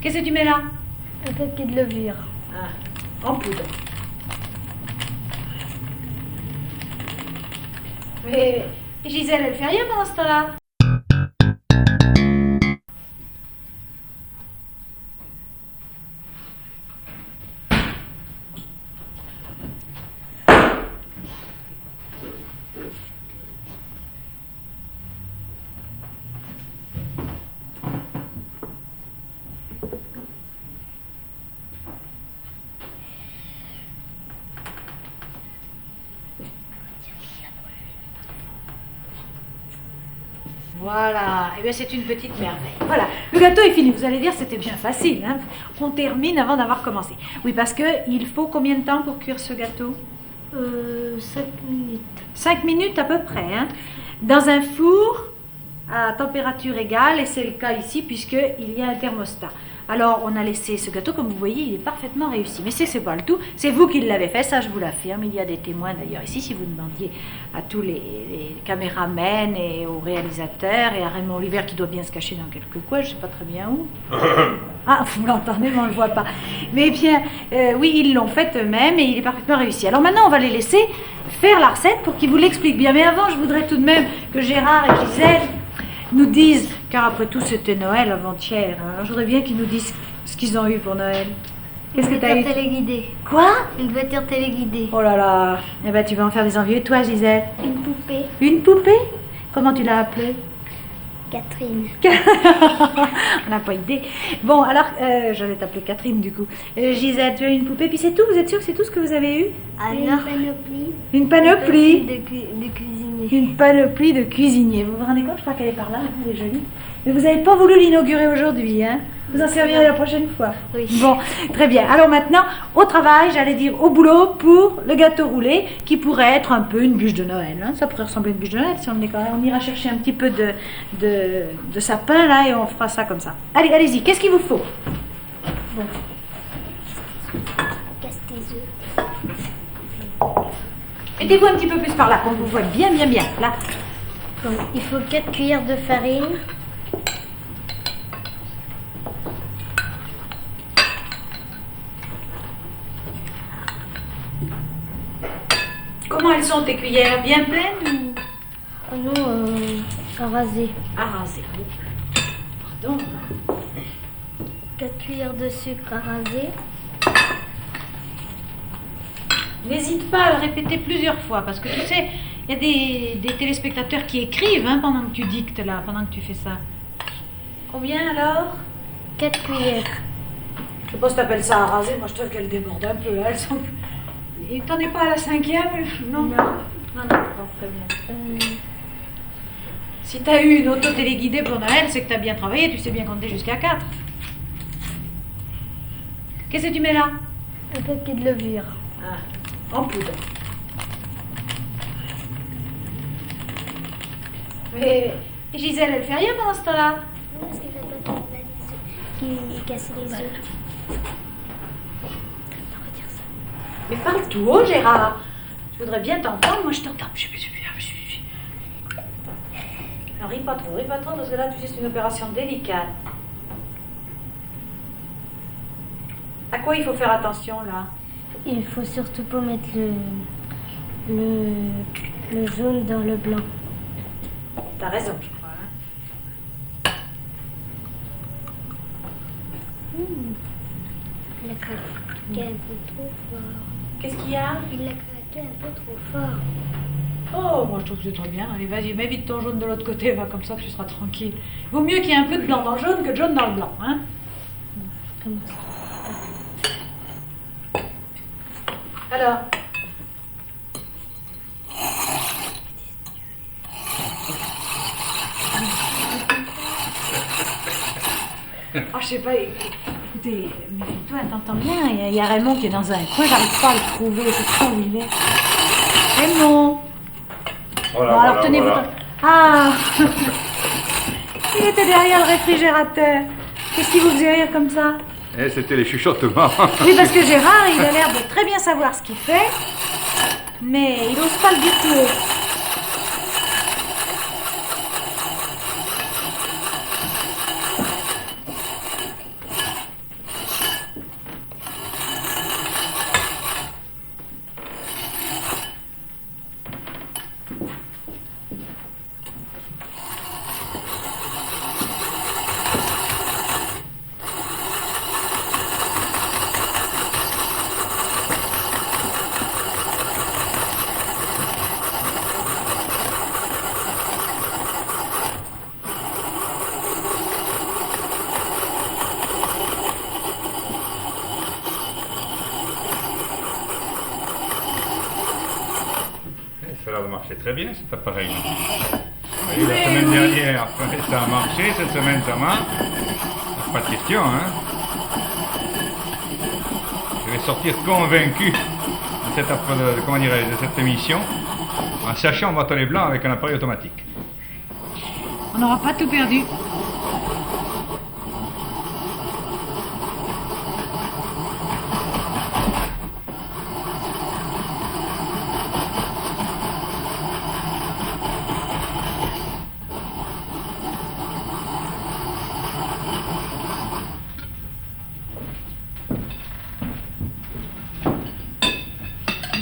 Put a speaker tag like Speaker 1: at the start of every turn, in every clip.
Speaker 1: Qu'est-ce que tu mets là?
Speaker 2: Un paquet de levure.
Speaker 1: Ah, en poudre. Mais Gisèle, elle fait rien pendant ce temps-là. Voilà, et bien c'est une petite merveille. Voilà, le gâteau est fini. Vous allez dire c'était bien facile, hein. On termine avant d'avoir commencé. Oui, parce que il faut combien de temps pour cuire ce gâteau?
Speaker 2: 5 minutes.
Speaker 1: 5 minutes à peu près, hein. Dans un four à température égale, et c'est le cas ici puisqu'il y a un thermostat. Alors on a laissé ce gâteau, comme vous voyez, il est parfaitement réussi. Mais c'est pas le tout, c'est vous qui l'avez fait, ça je vous l'affirme. Il y a des témoins d'ailleurs ici, si vous demandiez à tous les caméramens et aux réalisateurs et à Raymond Oliver qui doit bien se cacher dans quelques coins, je ne sais pas très bien où. Ah, vous l'entendez, mais on ne le voit pas. Mais bien, oui, ils l'ont fait eux-mêmes et il est parfaitement réussi. Alors maintenant, on va les laisser faire la recette pour qu'ils vous l'expliquent bien. Mais avant, je voudrais tout de même que Gérard et Gisèle nous disent, car après tout c'était Noël avant-hier, hein. Je voudrais bien qu'ils nous disent ce qu'ils ont eu pour Noël. Qu'est-ce que tu as eu?
Speaker 2: Une voiture téléguidée.
Speaker 1: Quoi?
Speaker 2: Une voiture téléguidée.
Speaker 1: Oh là là. Eh ben tu vas en faire des envieux. Et toi, Gisèle?
Speaker 2: Une poupée.
Speaker 1: Une poupée? Comment tu l'as appelée?
Speaker 2: Catherine.
Speaker 1: On n'a pas idée. Bon, alors, j'allais t'appeler Catherine du coup. Gisèle, tu as une poupée, puis c'est tout? Vous êtes sûr que c'est tout ce que vous avez eu?
Speaker 2: Alors, une panoplie.
Speaker 1: Une panoplie
Speaker 2: De cuisinier.
Speaker 1: Une panoplie de cuisinier. Vous vous rendez compte? Je crois qu'elle est par là, elle est jolie. Mais vous n'avez pas voulu l'inaugurer aujourd'hui, hein? Vous en servirez la prochaine fois.
Speaker 2: Oui.
Speaker 1: Bon, très bien. Alors maintenant, au travail, j'allais dire au boulot pour le gâteau roulé, qui pourrait être un peu une bûche de Noël, hein. Ça pourrait ressembler à une bûche de Noël si on est quand même. On ira chercher un petit peu de sapin là et on fera ça comme ça. Allez, allez-y. Qu'est-ce qu'il vous faut?
Speaker 2: Bon. Casse tes œufs.
Speaker 1: Mettez-vous un petit peu plus par là, qu'on vous voit bien, bien, bien. Là.
Speaker 2: Bon, il faut 4 cuillères de farine.
Speaker 1: Comment elles sont tes cuillères? Bien pleines ou
Speaker 2: Oh non, à raser.
Speaker 1: à raser? Pardon.
Speaker 2: 4 cuillères de sucre à raser.
Speaker 1: N'hésite pas à le répéter plusieurs fois, parce que tu sais, il y a des téléspectateurs qui écrivent, hein, pendant que tu dictes là, pendant que tu fais ça. Combien alors?
Speaker 2: 4 cuillères.
Speaker 1: Je sais pas si t'appelles ça à raser, moi je trouve qu'elles débordent un peu, là, elles sont... Et t'en es pas à la 5e? Non. Non, très bien. Si t'as eu une auto téléguidée pour Noël, c'est que t'as bien travaillé, tu sais bien compter jusqu'à 4. Qu'est-ce que tu mets là?
Speaker 2: Un paquet de levure.
Speaker 1: Ah, en poudre. Mais Gisèle, elle fait rien pendant ce temps-là?
Speaker 2: Non, parce que je vais pas qui casse les œufs.
Speaker 1: Mais parle tout haut, Gérard. Je voudrais bien t'entendre, moi je t'entends. Non, ris pas trop, parce que là, tu sais, c'est une opération délicate. À quoi il faut faire attention, là?
Speaker 2: Il faut surtout pas mettre le jaune dans le blanc.
Speaker 1: T'as raison, je crois. Hein.
Speaker 2: Il a craqué un peu trop fort.
Speaker 1: Qu'est-ce qu'il y a?
Speaker 2: Il a craqué un peu trop fort.
Speaker 1: Oh, moi je trouve que c'est très bien. Allez, vas-y, mets vite ton jaune de l'autre côté, va, comme ça tu seras tranquille. Vaut mieux qu'il y ait un peu de blanc dans le jaune que de jaune dans le blanc, hein?
Speaker 2: Comme ça.
Speaker 1: Alors? Oh, je sais pas, écoutez, méfie-toi, t'entends bien, il y a Raymond qui est dans un coin, j'arrive pas à le trouver, je sais pas où il est. Raymond!
Speaker 3: Voilà,
Speaker 1: Bon, alors
Speaker 3: voilà,
Speaker 1: tenez-vous.
Speaker 3: voilà.
Speaker 1: Ah! Il était derrière le réfrigérateur. Qu'est-ce qui vous faisait rire comme ça?
Speaker 3: Eh, c'était les chuchotements.
Speaker 1: Oui, parce que Gérard, il a l'air de très bien savoir ce qu'il fait, mais il n'ose pas le dire tout haut.
Speaker 3: marchait très bien cet appareil. Oui, la semaine dernière, ça a marché, cette semaine ça marche. Pas de question, hein. Je vais sortir convaincu de cette, comment dirais-je, de cette émission en sachant bâtonnet blanc avec un appareil automatique.
Speaker 1: On n'aura pas tout perdu.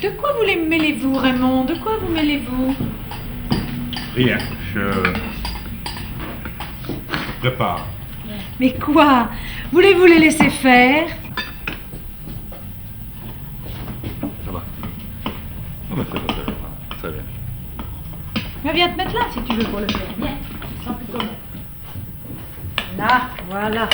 Speaker 1: De quoi vous les mêlez-vous, Raymond? De quoi vous mêlez-vous?
Speaker 3: Rien, je prépare.
Speaker 1: Mais quoi? Voulez-vous les laisser faire?
Speaker 3: Ça va. Oh, ben, ça va. Très bien.
Speaker 1: Mais viens te mettre là si tu veux pour le faire. Viens, ce sera plus commode. Là, voilà.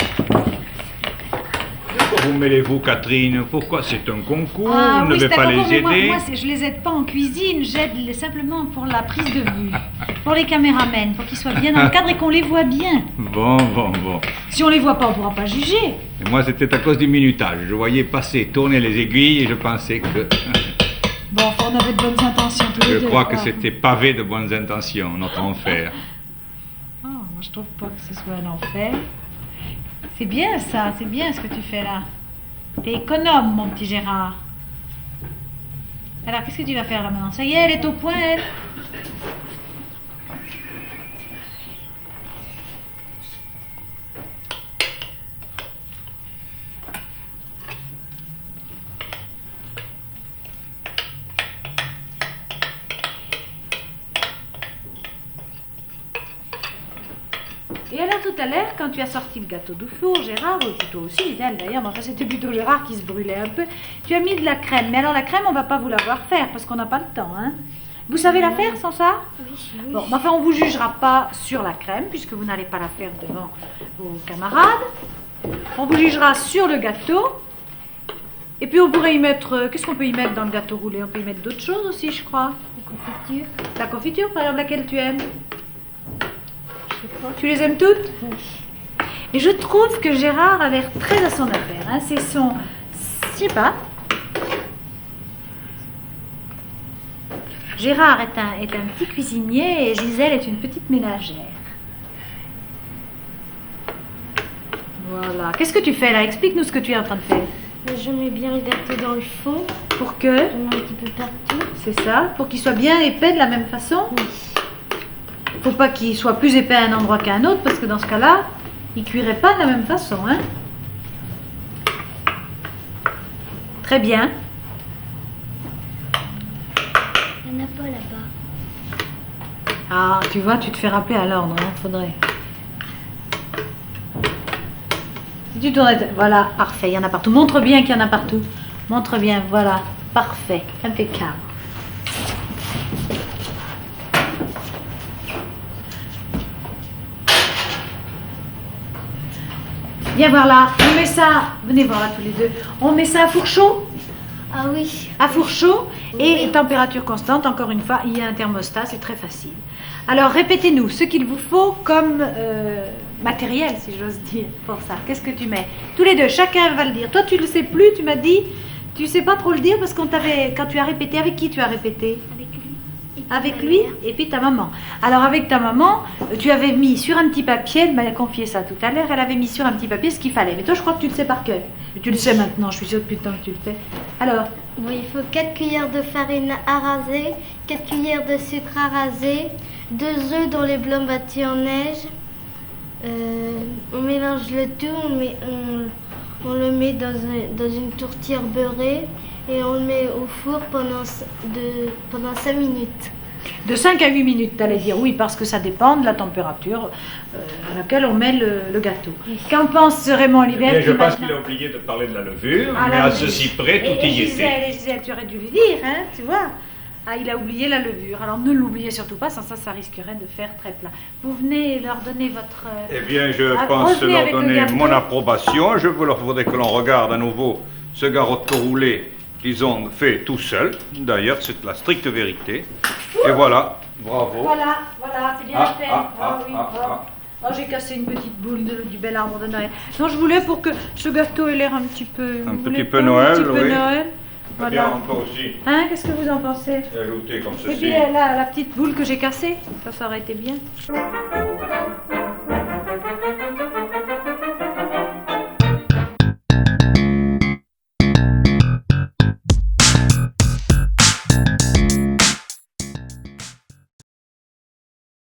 Speaker 3: Pourquoi vous mêlez-vous, Catherine? Pourquoi? C'est un concours,
Speaker 1: Ah,
Speaker 3: vous ne
Speaker 1: oui,
Speaker 3: devez
Speaker 1: c'est un
Speaker 3: pas
Speaker 1: concours,
Speaker 3: les
Speaker 1: mais
Speaker 3: aider.
Speaker 1: Moi, je les aide pas en cuisine, j'aide simplement pour la prise de vue, pour les caméramens, pour qu'ils soient bien dans le cadre et qu'on les voit bien.
Speaker 3: Bon.
Speaker 1: Si on les voit pas, on pourra pas juger.
Speaker 3: Et moi, c'était à cause du minutage. Je voyais passer, tourner les aiguilles et je pensais que...
Speaker 1: Bon, enfin, on avait de bonnes intentions tous les
Speaker 3: Je
Speaker 1: deux.
Speaker 3: crois que
Speaker 1: quoi.
Speaker 3: c'était pavé de bonnes intentions, notre enfer.
Speaker 1: Oh, moi, je trouve pas que ce soit un enfer. C'est bien ça, c'est bien ce que tu fais là. T'es économe, mon petit Gérard. Alors, qu'est-ce que tu vas faire là maintenant? Ça y est, elle est au point, elle. Et alors tout à l'heure, quand tu as sorti le gâteau du four, Gérard, ou plutôt aussi elle d'ailleurs, mais enfin c'était plutôt Gérard qui se brûlait un peu, tu as mis de la crème. Mais alors la crème, on va pas vous la voir faire parce qu'on n'a pas le temps, hein. Vous savez la faire sans ça?
Speaker 2: Oui.
Speaker 1: Bon, mais enfin on vous jugera pas sur la crème puisque vous n'allez pas la faire devant vos camarades. On vous jugera sur le gâteau. Et puis on pourrait y mettre, qu'est-ce qu'on peut y mettre dans le gâteau roulé? On peut y mettre d'autres choses aussi, je crois.
Speaker 2: La confiture.
Speaker 1: La confiture, par exemple, laquelle tu aimes?
Speaker 2: Je sais pas.
Speaker 1: Tu les aimes toutes?
Speaker 2: Oui.
Speaker 1: Et je trouve que Gérard a l'air très à son affaire. Hein. C'est son... Je sais pas. Gérard est un petit cuisinier et Gisèle est une petite ménagère. Voilà. Qu'est-ce que tu fais là? Explique-nous ce que tu es en train de faire.
Speaker 2: Je mets bien le gâteau dans le fond.
Speaker 1: Pour que...
Speaker 2: Je mets un petit peu partout.
Speaker 1: C'est ça. Pour qu'il soit bien épais de la même façon.
Speaker 2: Oui.
Speaker 1: Faut pas qu'il soit plus épais à un endroit qu'à un autre parce que dans ce cas-là, il cuirait pas de la même façon. Hein. Très bien.
Speaker 2: Il n'y en a pas là-bas.
Speaker 1: Ah, tu vois, tu te fais rappeler à l'ordre, hein, faudrait. Si tu tournes, voilà, parfait, il y en a partout. Montre bien qu'il y en a partout. Montre bien, voilà, parfait, impeccable. Viens voir là, on met ça, venez voir là tous les deux, on met ça à four chaud.
Speaker 2: Ah oui.
Speaker 1: À four chaud et
Speaker 2: Oui.
Speaker 1: température constante, encore une fois, il y a un thermostat, c'est très facile. Alors répétez-nous ce qu'il vous faut comme matériel, si j'ose dire, pour ça. Qu'est-ce que tu mets? Tous les deux, chacun va le dire. Toi, tu ne le sais plus, tu m'as dit, tu sais pas trop le dire parce qu'on t'avait, quand tu as répété, avec qui tu as répété?
Speaker 2: Avec lui. Et puis
Speaker 1: Avec
Speaker 2: ma
Speaker 1: lui
Speaker 2: mère.
Speaker 1: et puis ta maman. Alors avec ta maman, tu avais mis sur un petit papier, elle m'a confié ça tout à l'heure, elle avait mis sur un petit papier ce qu'il fallait. Mais toi, je crois que tu le sais par cœur. Et tu le sais maintenant, je suis sûre depuis le temps que tu le fais. Alors,
Speaker 2: Bon, il faut 4 cuillères de farine à raser, 4 cuillères de sucre à raser, 2 œufs dans les blancs battus en neige. On mélange le tout, on le met dans une tourtière beurrée et on le met au four pendant 5 minutes.
Speaker 1: de 5 à 8 minutes, t'allais dire. Oui, parce que ça dépend de la température à laquelle on met le gâteau. Qu'en pense Raymond Olivier?
Speaker 3: Bien, je pense qu'il a oublié de parler de la levure,
Speaker 1: Ah,
Speaker 3: mais
Speaker 1: la
Speaker 3: à
Speaker 1: levure.
Speaker 3: ceci près, tout y était.
Speaker 1: Gisèle, tu aurais dû lui dire, hein, tu vois. Ah, il a oublié la levure. Alors ne l'oubliez surtout pas, sans ça, ça risquerait de faire très plat. Vous venez leur donner votre...
Speaker 3: Eh bien, je
Speaker 1: Ah,
Speaker 3: pense
Speaker 1: revenez
Speaker 3: leur
Speaker 1: avec le
Speaker 3: donner
Speaker 1: gâteau.
Speaker 3: mon approbation. Je voudrais que l'on regarde à nouveau ce garotte roulé Ils ont fait tout seuls. D'ailleurs, c'est la stricte vérité. Et voilà, bravo.
Speaker 1: Voilà, c'est bien
Speaker 3: Ah,
Speaker 1: fait.
Speaker 3: oui.
Speaker 1: Oh, j'ai cassé une petite boule du bel arbre de Noël. Non, je voulais pour que ce gâteau ait l'air un petit peu...
Speaker 3: Un
Speaker 1: vous
Speaker 3: petit
Speaker 1: voulez
Speaker 3: peu
Speaker 1: pas,
Speaker 3: Noël,
Speaker 1: un petit peu
Speaker 3: oui.
Speaker 1: Noël.
Speaker 3: Très bien,
Speaker 1: Voilà.
Speaker 3: on peut aussi
Speaker 1: Hein, qu'est-ce que vous en pensez?
Speaker 3: ajouter comme
Speaker 1: Et
Speaker 3: ceci.
Speaker 1: puis la petite boule que j'ai cassée, ça aurait été bien.